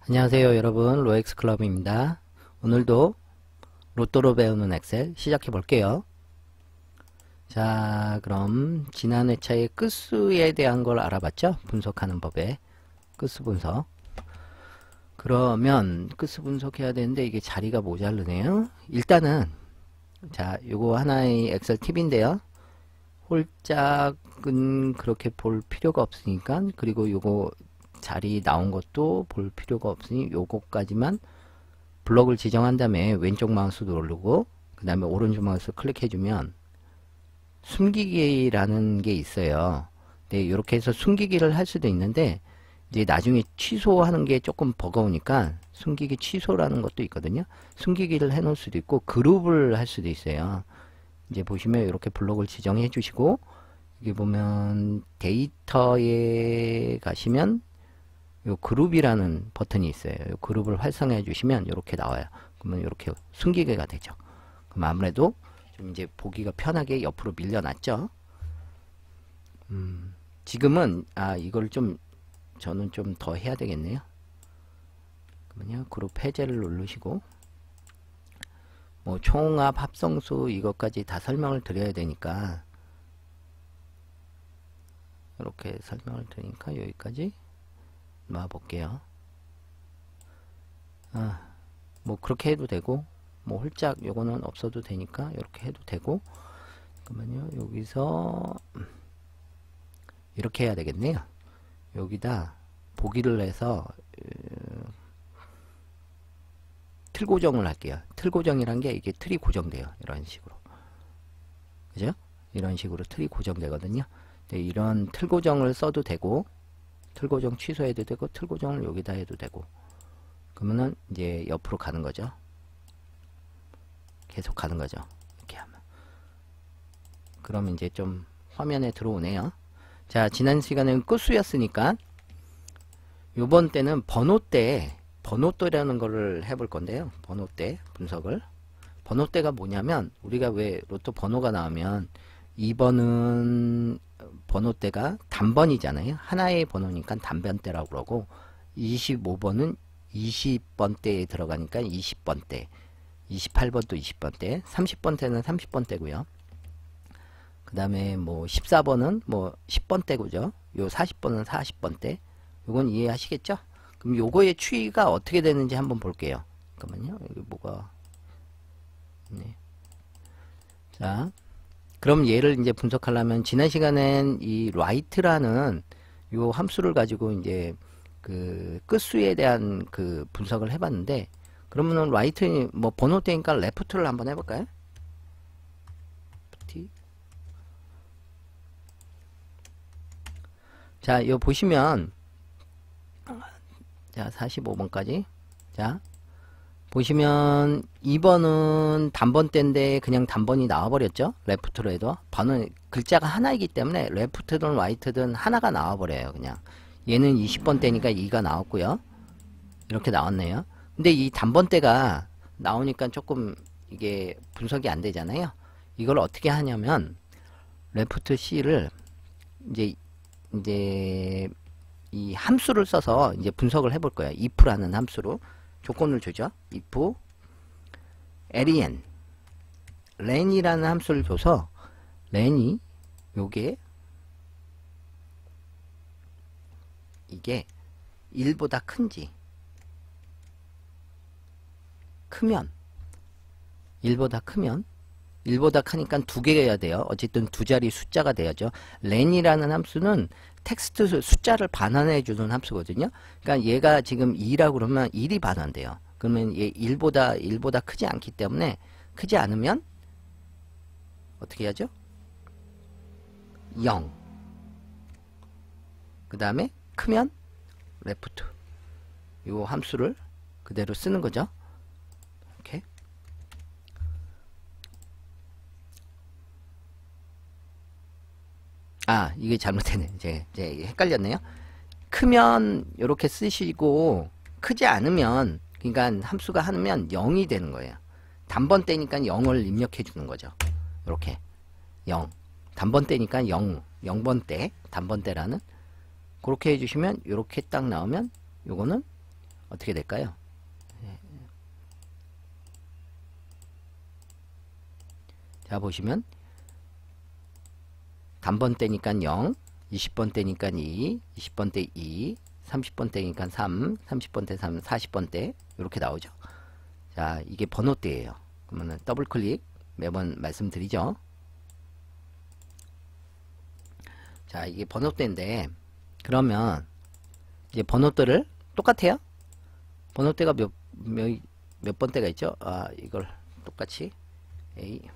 안녕하세요 여러분, 로엑스클럽입니다. 오늘도 로또로 배우는 엑셀 시작해 볼게요. 자, 그럼 지난 회차의 끝수에 대한 걸 알아봤죠? 분석하는 법에 끝수 분석. 그러면 끝수 분석해야 되는데 이게 자리가 모자르네요. 일단은 자, 요거 하나의 엑셀 팁인데요. 홀짝은 그렇게 볼 필요가 없으니까, 그리고 요거 자리 나온 것도 볼 필요가 없으니 요거까지만 블럭을 지정한 다음에 왼쪽 마우스 누르고 그 다음에 오른쪽 마우스 클릭해주면 숨기기라는 게 있어요. 네, 이렇게 해서 숨기기를 할 수도 있는데 이제 나중에 취소하는 게 조금 버거우니까 숨기기 취소라는 것도 있거든요. 숨기기를 해 놓을 수도 있고 그룹을 할 수도 있어요. 이제 보시면 이렇게 블록을 지정해 주시고 여기 보면 데이터에 가시면 요 그룹이라는 버튼이 있어요. 요 그룹을 활성화해 주시면 이렇게 나와요. 그러면 이렇게 숨기기가 되죠. 그럼 아무래도 좀 이제 보기가 편하게 옆으로 밀려놨죠. 지금은 이걸 좀 저는 좀 더 해야 되겠네요. 그러면요 그룹 해제를 누르시고 뭐 총합 합성수 이것까지 다 설명을 드려야 되니까 이렇게 설명을 드리니까 여기까지 놔 볼게요. 뭐 그렇게 해도 되고 뭐 홀짝 요거는 없어도 되니까 이렇게 해도 되고, 그러면요 여기서 이렇게 해야 되겠네요. 여기다 보기를 해서 틀 고정을 할게요. 틀 고정이란 게 이게 틀이 고정돼요. 이런 식으로. 그죠? 이런 식으로 틀이 고정되거든요. 네, 이런 틀 고정을 써도 되고 틀 고정 취소해도 되고 틀 고정을 여기다 해도 되고, 그러면은 이제 옆으로 가는 거죠. 계속 가는 거죠. 이렇게 하면. 그럼 이제 좀 화면에 들어오네요. 자, 지난 시간에는 끝수였으니까 요번 때는 번호대라는 거를 해볼 건데요. 번호대 분석을. 번호대가 뭐냐면 우리가 왜 로또 번호가 나오면 2번은 번호대가 단번이잖아요. 하나의 번호니까 단번대라고 그러고 25번은 20번대에 들어가니까 20번대, 28번도 20번대, 30번대는 30번대고요. 그 다음에 뭐 14번은 뭐 10번대고죠. 요 40번은 40번대. 요건 이해하시겠죠? 그럼 요거의 추이가 어떻게 되는지 한번 볼게요. 잠깐만요. 여기 뭐가 네. 자, 그럼 얘를 이제 분석하려면 지난 시간엔 이 write라는 요 함수를 가지고 이제 그 끝수에 대한 그 분석을 해봤는데, 그러면은 write 뭐 번호대니까 left를 한번 해볼까요? 자, 요 보시면 자 45번까지 자 보시면 2번은 단번대인데 그냥 단번이 나와버렸죠. 레프트로 해도 번은 글자가 하나이기 때문에 레프트든 라이트든 하나가 나와버려요. 그냥 얘는 20번대니까 2가 나왔고요. 이렇게 나왔네요. 근데 이 단번대가 나오니까 조금 이게 분석이 안 되잖아요. 이걸 어떻게 하냐면 레프트 C를 이제 이 함수를 써서 이제 분석을 해볼 거예요. if라는 함수로 조건을 주죠. if len이라는 함수를 줘서 len이 요게 이게 1보다 큰지 크면 1보다 크니까 두 개여야 돼요. 어쨌든 두 자리 숫자가 돼야죠. len이라는 함수는 텍스트 숫자를 반환해 주는 함수거든요. 그러니까 얘가 지금 2라고 그러면 1이 반환돼요. 그러면 얘 1보다 크지 않기 때문에, 크지 않으면 어떻게 하죠? 0. 그 다음에 크면 left. 요 함수를 그대로 쓰는 거죠. 이렇게. 이게 잘못되네. 이제 헷갈렸네요. 크면 이렇게 쓰시고 크지 않으면, 그러니까 함수가 하면 0이 되는 거예요. 단번대니까 0을 입력해 주는 거죠. 이렇게 0. 단번대니까 0번대, 단번대라는 그렇게 해주시면 이렇게 딱 나오면 요거는 어떻게 될까요? 자, 보시면 단번 때니까 0, 20번 때니까 2, 20번 때 2, 30번 때니까 3, 30번 때 3, 40번 때 이렇게 나오죠. 자, 이게 번호대예요. 그러면 더블 클릭 매번 말씀드리죠. 자, 이게 번호대인데 그러면 이제 번호대를 똑같아요. 번호대가 몇 번대가 있죠? 아, 이걸 똑같이 A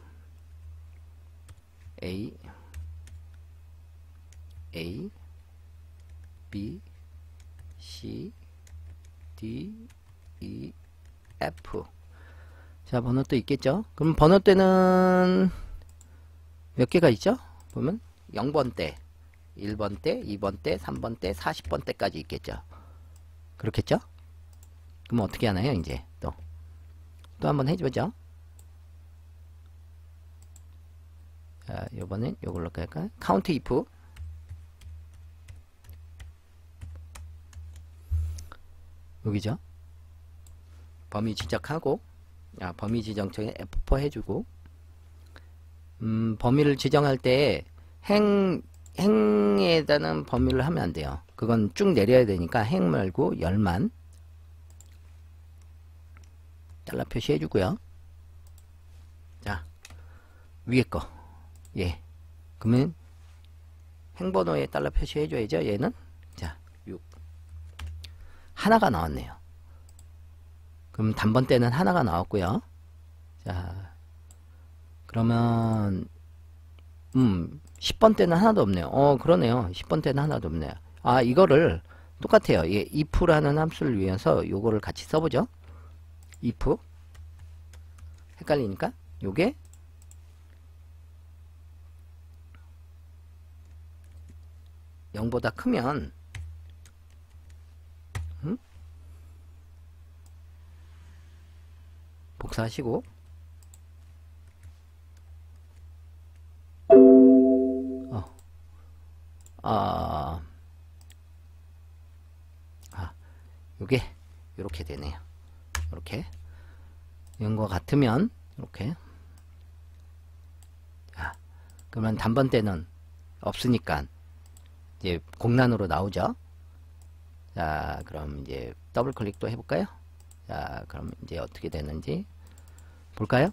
B C D E F. 자, 번호대 있겠죠? 그럼 번호대는 몇 개가 있죠? 보면 0번대, 1번대, 2번대, 3번대, 40번대까지 있겠죠? 그렇겠죠? 그럼 어떻게 하나요? 이제 또 한번 해보죠. 자, 요번엔 요걸로 할까요? 카운트 if. 여기죠. 범위 지적하고, 범위 지정처에 F4 해주고, 범위를 지정할 때 행에다는 범위를 하면 안 돼요. 그건 쭉 내려야 되니까 행 말고 열만 달러 표시해 주고요. 자, 위에 거. 예. 그러면 행번호에 달러 표시해 줘야죠. 얘는. 자, 6. 하나가 나왔네요. 그럼 단번 때는 하나가 나왔고요. 자, 그러면 10번 때는 하나도 없네요. 그러네요. 10번 때는 하나도 없네요. 아, 이거를 똑같아요. 예, if라는 함수를 위해서 요거를 같이 써보죠. if. 헷갈리니까 요게 0보다 크면 복사하시고 요게 요렇게 되네요. 요렇게 이런 거 같으면 이렇게. 자, 그러면 단번 때는 없으니까 이제 공란으로 나오죠. 자, 그럼 이제 더블 클릭도 해볼까요? 자, 그럼 이제 어떻게 되는지 볼까요?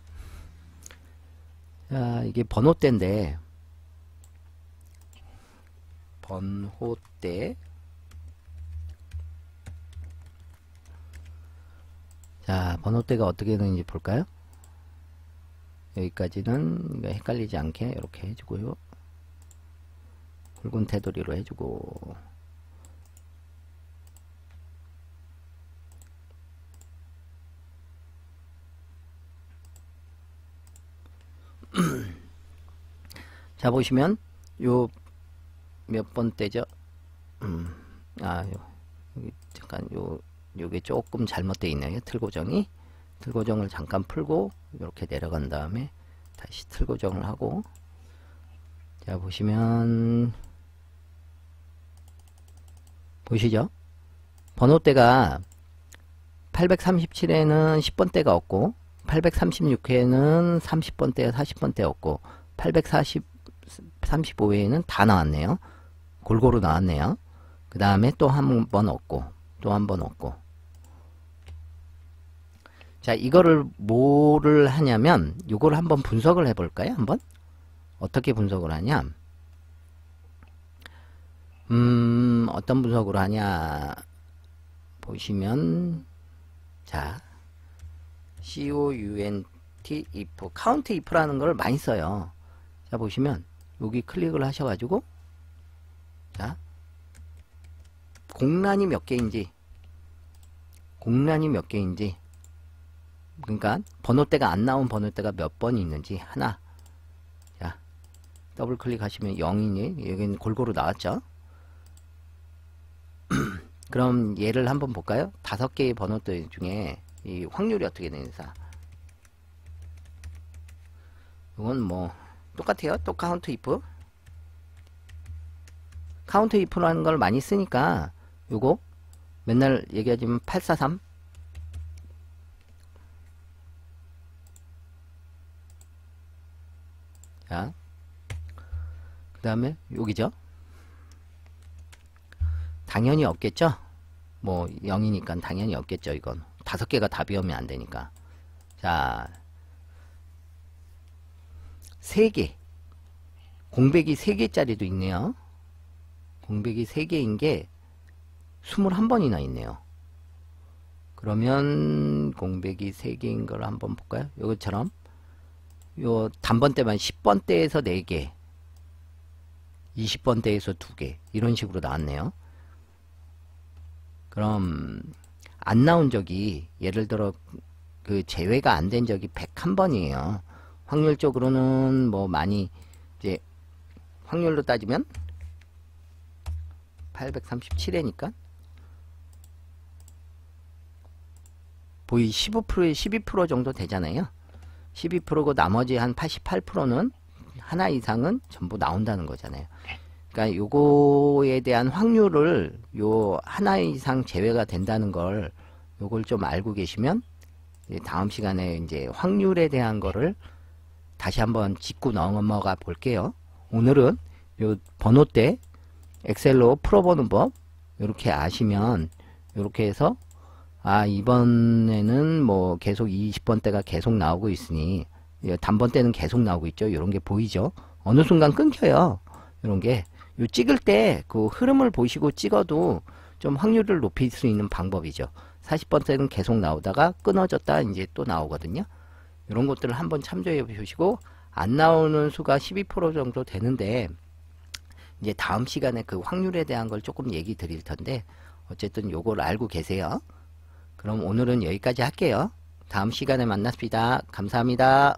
자, 이게 번호대인데 번호대. 자, 번호대가 어떻게 되는지 볼까요? 여기까지는 헷갈리지 않게 이렇게 해주고요. 굵은 테두리로 해주고, 자, 보시면 요 몇 번대죠? 여기 잠깐 요게 조금 잘못되어 있네요. 틀 고정이. 틀 고정을 잠깐 풀고 이렇게 내려간 다음에 다시 틀 고정을 하고. 자, 보시면 보이시죠? 번호대가 837에는 10번대가 없고 836회에는 30번대, 40번대 없고 835회에는 다 나왔네요. 골고루 나왔네요. 그 다음에 또 한 번 없고 또 한 번 없고. 자, 이거를 뭐를 하냐면 요거를 한번 분석을 해볼까요? 한번 어떻게 분석을 하냐, 어떤 분석으로 하냐 보시면, 자, count if, count if라는 걸 많이 써요. 자, 보시면 여기 클릭을 하셔가지고, 자, 공란이 몇 개인지, 그러니까 번호대가 안 나온 번호대가 몇 번이 있는지 하나. 자, 더블 클릭하시면 0이니 여기는 골고루 나왔죠. 그럼 얘를 한번 볼까요? 5개의 번호대 중에 이 확률이 어떻게 되는지. 이건 뭐 똑같아요. 또 카운트 if. 카운트 if라는 걸 많이 쓰니까 요거 맨날 얘기하지만 843. 자, 그 다음에 여기죠. 당연히 없겠죠. 뭐 0이니까 당연히 없겠죠. 이건 5개가 답이 오면 안 되니까. 자, 3개. 공백이 3개짜리도 있네요. 공백이 3개인 게 21번이나 있네요. 그러면 공백이 3개인 걸 한번 볼까요? 요것처럼 요 단번대만 10번대에서 4개, 20번대에서 2개 이런 식으로 나왔네요. 그럼 안 나온 적이 예를 들어 그 제외가 안 된 적이 101번이에요. 확률적으로는 뭐 많이 이제 확률로 따지면 837회니까 거의 15%에 12% 정도 되잖아요. 12%고 나머지 한 88%는 하나 이상은 전부 나온다는 거잖아요. 그러니까 요거에 대한 확률을 요 하나 이상 제외가 된다는 걸 요걸 좀 알고 계시면 다음 시간에 이제 확률에 대한 거를 다시 한번 짚고 넘어가 볼게요. 오늘은 요 번호대 엑셀로 풀어보는 법 이렇게 아시면 이렇게 해서 아 이번에는 뭐 계속 20번대가 계속 나오고 있으니 단번대는 계속 나오고 있죠. 이런 게 보이죠. 어느 순간 끊겨요. 이런 게 요 찍을 때 그 흐름을 보시고 찍어도 좀 확률을 높일 수 있는 방법이죠. 40번대는 계속 나오다가 끊어졌다 이제 또 나오거든요. 이런 것들을 한번 참조해 보시고 안 나오는 수가 12% 정도 되는데 이제 다음 시간에 그 확률에 대한 걸 조금 얘기 드릴 텐데 어쨌든 요걸 알고 계세요. 그럼 오늘은 여기까지 할게요. 다음 시간에 만났습니다. 감사합니다.